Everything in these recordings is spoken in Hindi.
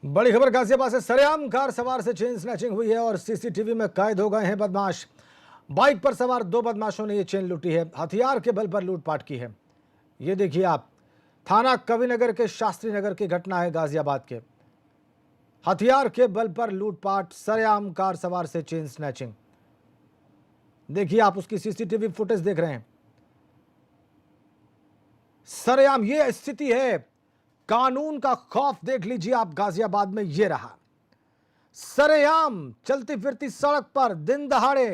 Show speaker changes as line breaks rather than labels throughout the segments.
बड़ी खबर गाजियाबाद से सरेआम कार सवार से चेन स्नैचिंग हुई है और सीसीटीवी में कैद हो गए हैं बदमाश। बाइक पर सवार दो बदमाशों ने ये चेन लूटी है। हथियार के बल पर लूटपाट की है। ये देखिए आप, थाना कविनगर के शास्त्री नगर की घटना है गाजियाबाद के। हथियार के बल पर लूटपाट, सरेआम कार सवार से चेन स्नैचिंग। देखिए आप उसकी सीसीटीवी फुटेज देख रहे हैं। सरेआम ये स्थिति है, कानून का खौफ देख लीजिए आप। गाजियाबाद में ये रहा, सरेआम चलती फिरती सड़क पर दिन दहाड़े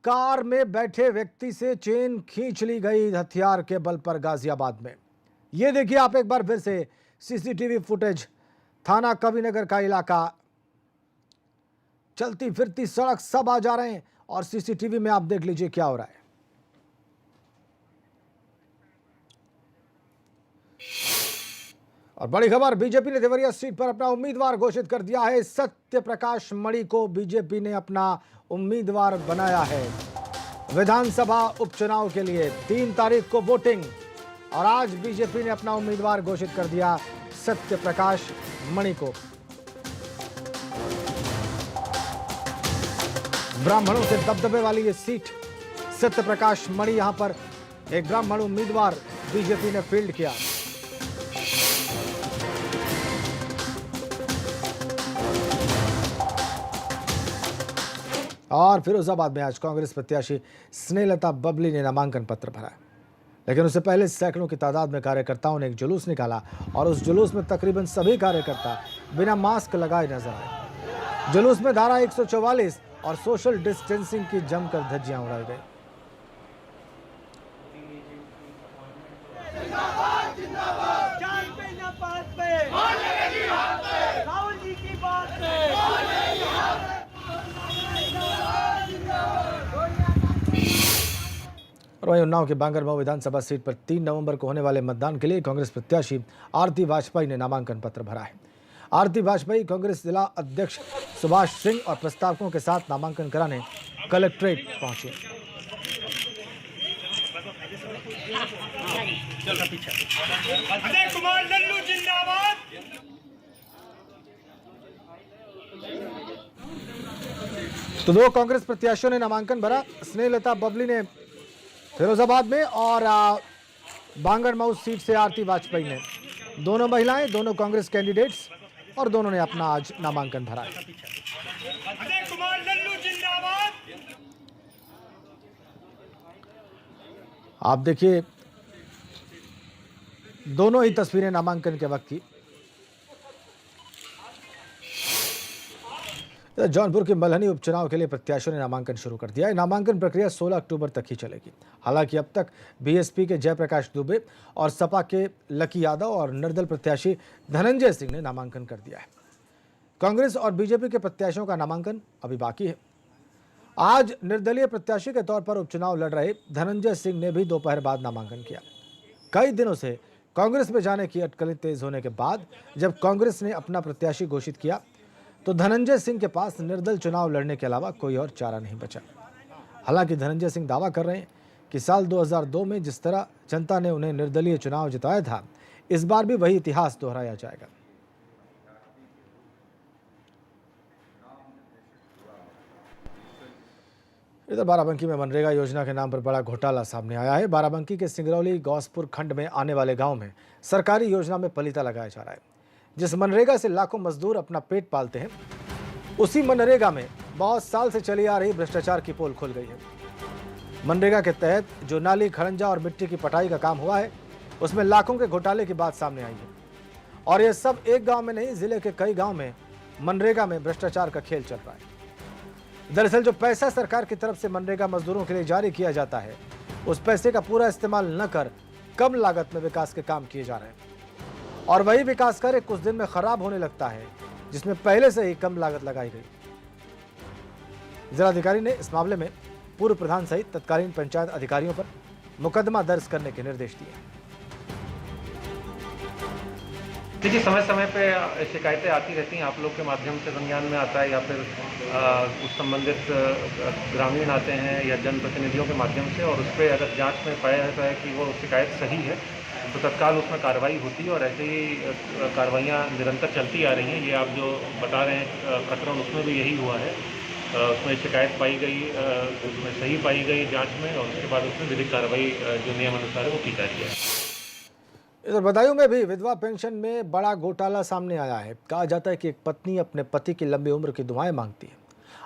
कार में बैठे व्यक्ति से चेन खींच ली गई हथियार के बल पर गाजियाबाद में। ये देखिए आप एक बार फिर से सीसीटीवी फुटेज, थाना कविनगर का इलाका, चलती फिरती सड़क सब आ जा रहे हैं और सीसीटीवी में आप देख लीजिए क्या हो रहा है। और बड़ी खबर, बीजेपी ने देवरिया सीट पर अपना उम्मीदवार घोषित कर दिया है। सत्य प्रकाश मणि को बीजेपी ने अपना उम्मीदवार बनाया है विधानसभा उपचुनाव के लिए। 3 तारीख को वोटिंग और आज बीजेपी ने अपना उम्मीदवार घोषित कर दिया सत्य प्रकाश मणि को। ब्राह्मणों से दबदबे वाली ये सीट, सत्य प्रकाश मणि, यहां पर एक ब्राह्मण उम्मीदवार बीजेपी ने फील्ड किया। और फिरोजाबाद में आज कांग्रेस प्रत्याशी स्नेहलता बबली ने नामांकन पत्र भरा, लेकिन उससे पहले सैकड़ों की तादाद में कार्यकर्ताओं ने एक जुलूस निकाला और उस जुलूस में तकरीबन सभी कार्यकर्ता बिना मास्क लगाए नजर आए। जुलूस में धारा 144 और सोशल डिस्टेंसिंग की जमकर धज्जियां उड़ाई गई। और वहीं उन्नाव के बांगरमऊ विधानसभा सीट पर 3 नवंबर को होने वाले मतदान के लिए कांग्रेस प्रत्याशी आरती वाजपेयी ने नामांकन पत्र भरा है। आरती वाजपेयी कांग्रेस जिला अध्यक्ष सुभाष सिंह और प्रस्तावकों के साथ नामांकन कराने कलेक्ट्रेट पहुंचे। तो 2 कांग्रेस प्रत्याशियों ने नामांकन भरा। स्नेहलता बबली ने फिरोजाबाद में और बांगरमऊ सीट से आरती वाजपेयी ने, दोनों महिलाएं, दोनों कांग्रेस कैंडिडेट्स, और दोनों ने अपना आज नामांकन भरा है। आप देखिए दोनों ही तस्वीरें नामांकन के वक्त की। जौनपुर के मल्हनी उपचुनाव के लिए प्रत्याशियों ने नामांकन शुरू कर दिया है। नामांकन प्रक्रिया 16 अक्टूबर तक ही चलेगी। हालांकि अब तक बीएसपी के जयप्रकाश दुबे और सपा के लकी यादव और निर्दल प्रत्याशी धनंजय सिंह ने नामांकन कर दिया है। कांग्रेस और बीजेपी के प्रत्याशियों का नामांकन अभी बाकी है। आज निर्दलीय प्रत्याशी के तौर पर उपचुनाव लड़ रहे धनंजय सिंह ने भी दोपहर बाद नामांकन किया। कई दिनों से कांग्रेस में जाने की अटकलें तेज होने के बाद जब कांग्रेस ने अपना प्रत्याशी घोषित किया तो धनंजय सिंह के पास निर्दल चुनाव लड़ने के अलावा कोई और चारा नहीं बचा। हालांकि धनंजय सिंह दावा कर रहे हैं कि साल 2002 में जिस तरह जनता ने उन्हें निर्दलीय चुनाव जिताया था, इस बार भी वही इतिहास दोहराया जाएगा। इधर बाराबंकी में मनरेगा योजना के नाम पर बड़ा घोटाला सामने आया है। बाराबंकी के सिंगरौली गौसपुर खंड में आने वाले गांव में सरकारी योजना में पलीता लगाया जा रहा है। जिस मनरेगा से लाखों मजदूर अपना पेट पालते हैं, उसी मनरेगा में बहुत साल से चली आ रही भ्रष्टाचार की पोल खुल गई है। मनरेगा के तहत जो नाली, खड़ंजा और मिट्टी की पटाई का काम हुआ है, उसमें लाखों के घोटाले की बात सामने आई है। और यह सब एक गांव में नहीं, जिले के कई गांव में मनरेगा में भ्रष्टाचार का खेल चल रहा है। दरअसल जो पैसा सरकार की तरफ से मनरेगा मजदूरों के लिए जारी किया जाता है, उस पैसे का पूरा इस्तेमाल न कर कम लागत में विकास के काम किए जा रहे हैं और वही विकास कार्य कुछ दिन में खराब होने लगता है, जिसमें पहले से ही कम लागत लगाई गई। जिलाधिकारी ने इस मामले में पूर्व प्रधान सहित तत्कालीन पंचायत अधिकारियों पर मुकदमा दर्ज करने के निर्देश दिए।
देखिए, समय समय पे शिकायतें आती रहती हैं, आप लोग के माध्यम से संज्ञान में आता है या फिर उस संबंधित ग्रामीण आते हैं या जनप्रतिनिधियों के माध्यम से, और उस पर अगर जांच में पाया जाता है कि वो शिकायत सही है तो तत्काल उसमें कार्रवाई होती है और ऐसे ही कार्रवाइयाँ निरंतर चलती आ रही हैं। ये आप जो बता रहे हैं प्रकरण, उसमें भी यही हुआ है। उसमें शिकायत पाई गई, उसमें सही पाई गई जांच में, और उसके बाद उसमें विधिक कार्रवाई जो नियम अनुसार है वो की जा रही है।
इधर बदायूं में भी विधवा पेंशन में बड़ा घोटाला सामने आया है। कहा जाता है कि एक पत्नी अपने पति की लंबी उम्र की दुआएं मांगती है।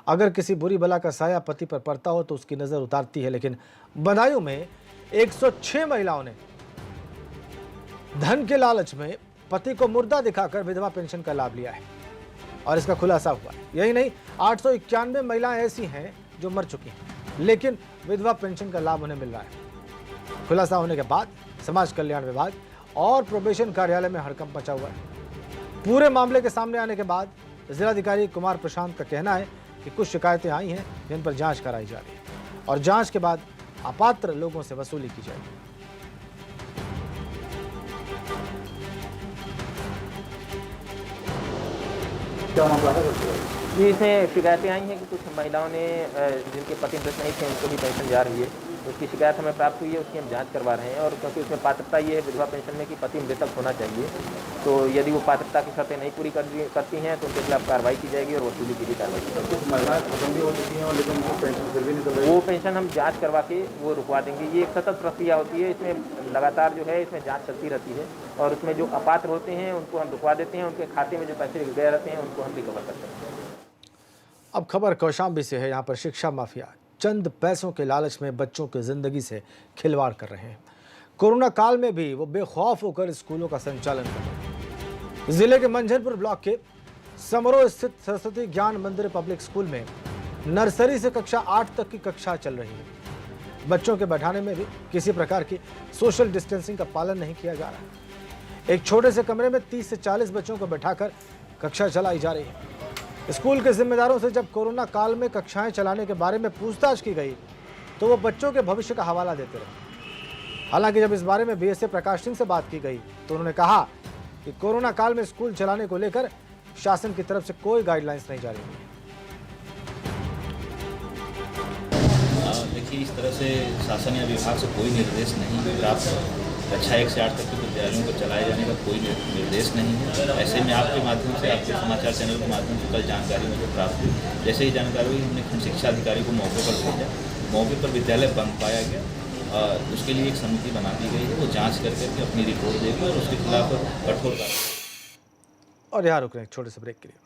अगर किसी बुरी बला का साया पति पर पड़ता हो तो उसकी नजर उतारती है, लेकिन बदायूं में 106 महिलाओं ने धन के लालच में पति को मुर्दा दिखाकर विधवा पेंशन का लाभ लिया है और इसका खुलासा हुआ है। यही नहीं, 891 महिलाएं ऐसी हैं जो मर चुकी हैं, लेकिन विधवा पेंशन का लाभ उन्हें मिल रहा है। खुलासा होने के बाद समाज कल्याण विभाग और प्रोबेशन कार्यालय में हड़कंप मचा हुआ है। पूरे मामले के सामने आने के बाद जिलाधिकारी कुमार प्रशांत का कहना है कि कुछ शिकायतें आई हैं जिन पर जांच कराई जा रही है और जांच के बाद अपात्र लोगों से वसूली की जाएगी।
क्या मामला है? जी, इसमें शिकायतें आई हैं कि कुछ महिलाओं ने जिनके पति मृत नहीं थे उनको भी पेंशन जा रही है। उसकी शिकायत हमें प्राप्त हुई है, उसकी हम जांच करवा रहे हैं। और क्योंकि उसमें पात्रता ये है विधवा पेंशन में कि पति मृतक होना चाहिए, तो यदि वो पात्रता की शर्तें नहीं पूरी करती हैं तो उनके खिलाफ कार्रवाई की जाएगी और वसूली की भी कार्रवाई की जाएगी।
कुछ महिलाएं खत्म भी हो चुकी हैं और लेकिन वो पेंशन फिर भी निकल रही है।
वो पेंशन हम जांच करवा के वो रुकवा देंगे। ये एक सतत प्रक्रिया होती है, इसमें लगातार जो है इसमें जांच चलती रहती है और उसमें जो अपात्र होते हैं उनको हम रुकवा देते हैं, उनके खाते में जो पैसे गए रहते हैं उनको हम रिकवर करते हैं।
अब खबर कौशाम्बी से है। यहाँ पर शिक्षा माफिया चंद पैसों के लालच में बच्चों की जिंदगी से खिलवाड़ कर रहे हैं। कोरोना काल में भी वो बेखौफ होकर स्कूलों का संचालन कर रहे हैं। जिले के मंझनपुर ब्लॉक के समरो स्थित सरस्वती ज्ञान मंदिर पब्लिक स्कूल में नर्सरी से कक्षा 8 तक की कक्षा चल रही है। बच्चों के बैठाने में भी किसी प्रकार की सोशल डिस्टेंसिंग का पालन नहीं किया जा रहा। एक छोटे से कमरे में 30 से 40 बच्चों को बैठाकर कक्षा चलाई जा रही है। स्कूल के जिम्मेदारों से जब कोरोना काल में कक्षाएं चलाने के बारे में पूछताछ की गई तो वो बच्चों के भविष्य का हवाला देते रहे। हालांकि जब इस बारे में बीएसए प्रकाश सिंह से बात की गई तो उन्होंने कहा कि कोरोना काल में स्कूल चलाने को लेकर शासन की तरफ से कोई गाइडलाइंस नहीं जारी हुई।
देखिए, इस तरह से शासन या विभाग से कोई निर्देश नहीं प्राप्त। कक्षा 1 से 8 तक के विद्यालयों को चलाए जाने का कोई निर्देश नहीं है। ऐसे में आपके माध्यम से, आपके समाचार चैनल के माध्यम से कल जानकारी मुझे प्राप्त हुई। जैसे ही जानकारी हुई हमने खंड शिक्षा अधिकारी को मौके पर भेजा। मौके पर विद्यालय बंद पाया गया। उसके लिए एक समिति बना दी गई है, वो जाँच करके अपनी रिपोर्ट देगी और उसके खिलाफ कठोर कार्रवाई।
और यहाँ रुक रहे हैं छोटे से ब्रेक के लिए।